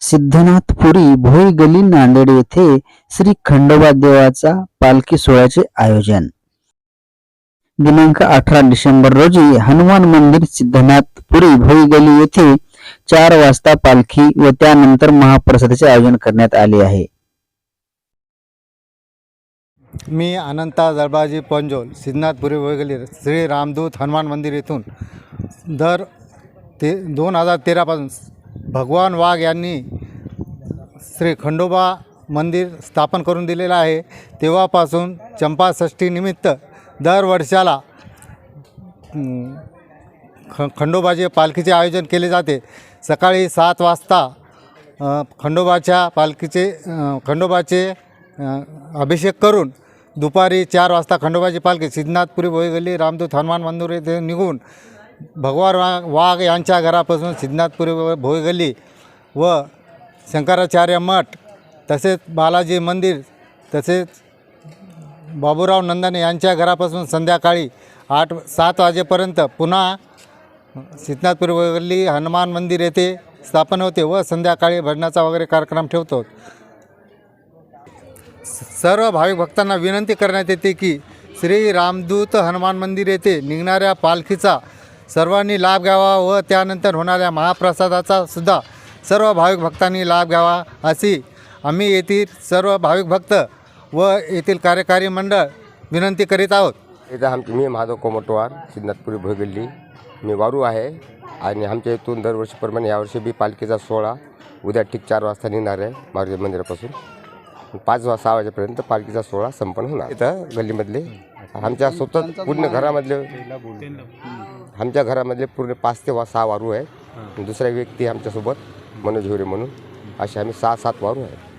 सिद्धनाथपुरी भोई गली नांदेड येथे श्री खंडोबा देवाचा पालखी सोहळ्याचे आयोजन दिनांक 18 डिसेंबर रोजी हनुमान मंदिर सिद्धनाथपुरी भोई गली येथे 4 वाजता पालखी व त्यानंतर महाप्रसादाचे आयोजन करण्यात आले आहे। मी अनंता जळबाजी पंजोल सिद्धनाथपुरी भोई गली श्री रामदूत हनुमान मंदिर येथून दर 2013 पासून भगवान वाघ यांनी श्री खंडोबा मंदिर स्थापन करून दिलेलं आहे। तेव्हापासून चंपाषष्ठी निमित्त दर वर्षाला खंडोबाचे पालखीचे आयोजन केले जाते। सकाळी 7 वाजता खंडोबाचे अभिषेक करून दुपारी 4 वाजता खंडोबाची पालखी सिद्धनाथपुरी भोई गली रामदूत हनुमान मंदिर येथे निघून भगवान वाघ यांच्या घरापासून सिद्धनाथपुरी भोई गली व शंकराचार्य मठ तसेच बालाजी मंदिर तसेच बाबूराव नंदने यांच्या घरापासून संध्याकाळी 7 वाजेपर्यंत पुन्हा सिद्धनाथपुरी भोई गली हनुमान मंदिर येथे स्थापन होते व संध्याकाळी भजनाचा वगैरे कार्यक्रम ठेवतो। सर्व भाविक भक्तांना विनंती करण्यात येते की श्री रामदूत हनुमान मंदिर येथे निघणाऱ्या पालखीचा सर्वांनी लाभ घ्यावा व त्यानंतर होणाऱ्या महाप्रसादाचा सुद्धा सर्व भाविक भक्तांनी लाभ घ्यावा अशी आम्ही येथील सर्व भाविक भक्त व येथील कार्यकारी मंडळ विनंती करीत आहोत। इथं मी माधव कोमटवार सिद्धनाथपुरी भोई गल्ली मी वारू आहे आणि आमच्या इथून दरवर्षीप्रमाणे यावर्षी बी पालखीचा सोहळा उद्या ठीक 4 वाजता निघणार आहे मारुती मंदिरापासून 6 वाजेपर्यंत पालखीचा सोहळा संपन्न होणार। इथं गल्लीमधले आमच्या स्वतः पूर्ण घरामधले पूर्ण 5 ते 6 वारू आहे। दुसरा व्यक्ती आमच्यासोबत मनोज हिवरे म्हणून असे आम्ही 6-7 वारू आहे।